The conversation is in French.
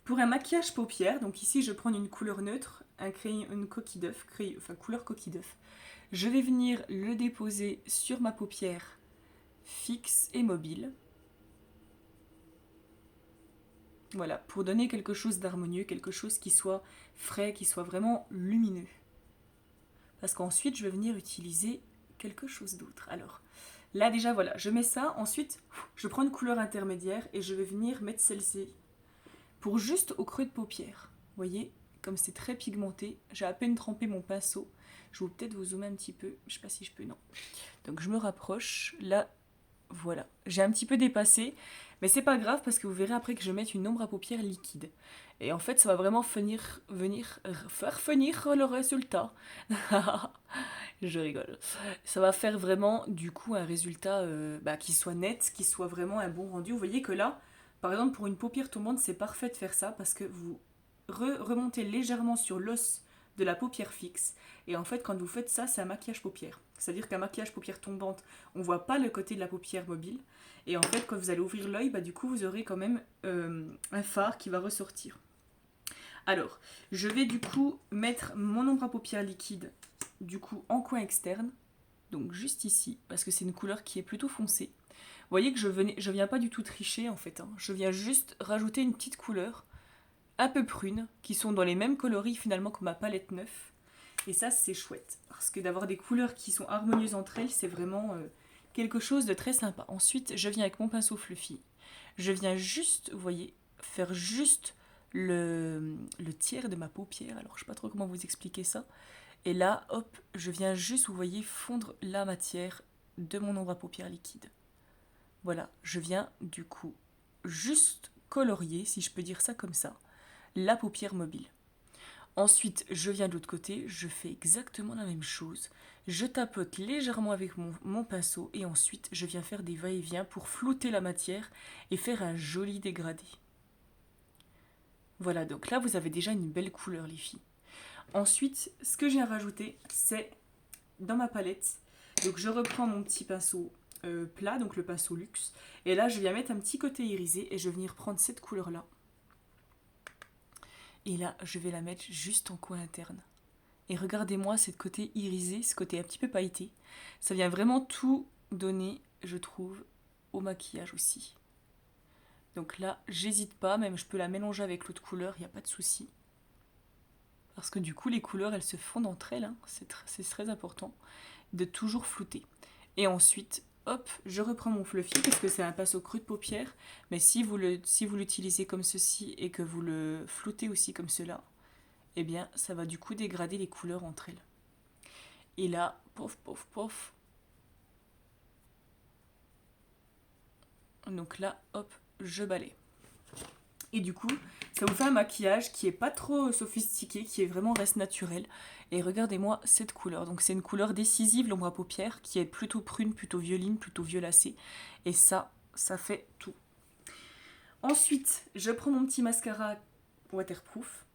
Pour un maquillage paupières, donc ici je prends une couleur neutre, une coquille d'œuf, enfin couleur coquille d'œuf. Je vais venir le déposer sur ma paupière fixe et mobile. Voilà, pour donner quelque chose d'harmonieux, quelque chose qui soit frais, qui soit vraiment lumineux. Parce qu'ensuite, je vais venir utiliser quelque chose d'autre. Alors, là déjà, voilà, je mets ça. Ensuite, je prends une couleur intermédiaire et je vais venir mettre celle-ci pour juste au creux de paupière. Vous voyez, comme c'est très pigmenté, j'ai à peine trempé mon pinceau. Je vais peut-être vous zoomer un petit peu. Je sais pas si je peux, non. Donc je me rapproche. Là, voilà. J'ai un petit peu dépassé, mais c'est pas grave parce que vous verrez après que je vais mettre une ombre à paupières liquide. Et en fait, ça va vraiment faire venir le résultat. Je rigole. Ça va faire vraiment, du coup, un résultat qui soit net, qui soit vraiment un bon rendu. Vous voyez que là, par exemple, pour une paupière tombante, c'est parfait de faire ça parce que vous remontez légèrement sur l'os de la paupière fixe. Et en fait, quand vous faites ça, c'est un maquillage paupière. C'est-à-dire qu'un maquillage paupière tombante, on voit pas le côté de la paupière mobile. Et en fait, quand vous allez ouvrir l'œil, du coup, vous aurez quand même un fard qui va ressortir. Alors, je vais du coup mettre mon ombre à paupières liquide du coup en coin externe, donc juste ici, parce que c'est une couleur qui est plutôt foncée. Vous voyez que je viens pas du tout tricher en fait, hein. Je viens juste rajouter une petite couleur un peu prune, qui sont dans les mêmes coloris finalement que ma palette 9. Et ça c'est chouette, parce que d'avoir des couleurs qui sont harmonieuses entre elles, c'est vraiment quelque chose de très sympa. Ensuite, je viens avec mon pinceau fluffy, je viens juste, vous voyez, faire juste le tiers de ma paupière, alors je sais pas trop comment vous expliquer ça. Et là, hop, je viens juste, vous voyez, fondre la matière de mon ombre à paupières liquide. Voilà, je viens du coup juste colorier, si je peux dire ça comme ça, la paupière mobile. Ensuite, je viens de l'autre côté, je fais exactement la même chose. Je tapote légèrement avec mon pinceau et ensuite je viens faire des va-et-vient pour flouter la matière et faire un joli dégradé. Voilà, donc là vous avez déjà une belle couleur les filles. Ensuite, ce que j'ai à rajouter, c'est dans ma palette. Donc je reprends mon petit pinceau plat, donc le pinceau luxe. Et là, je viens mettre un petit côté irisé et je vais venir prendre cette couleur-là. Et là, je vais la mettre juste en coin interne. Et regardez-moi ce côté irisé, ce côté un petit peu pailleté. Ça vient vraiment tout donner, je trouve, au maquillage aussi. Donc là, j'hésite pas, même je peux la mélanger avec l'autre couleur, il n'y a pas de souci. Parce que du coup, les couleurs, elles se fondent entre elles, hein. C'est très important de toujours flouter. Et ensuite, hop, je reprends mon fluffy, parce que c'est un pinceau creux de paupière, mais si vous l'utilisez comme ceci et que vous le floutez aussi comme cela, eh bien, ça va du coup dégrader les couleurs entre elles. Et là, pof, pof, pof. Donc là, hop, je balaye. Et du coup, ça vous fait un maquillage qui est pas trop sophistiqué, qui est vraiment reste naturel. Et regardez-moi cette couleur. Donc c'est une couleur décisive, l'ombre à paupières, qui est plutôt prune, plutôt violine, plutôt violacée. Et ça fait tout. Ensuite, je prends mon petit mascara waterproof.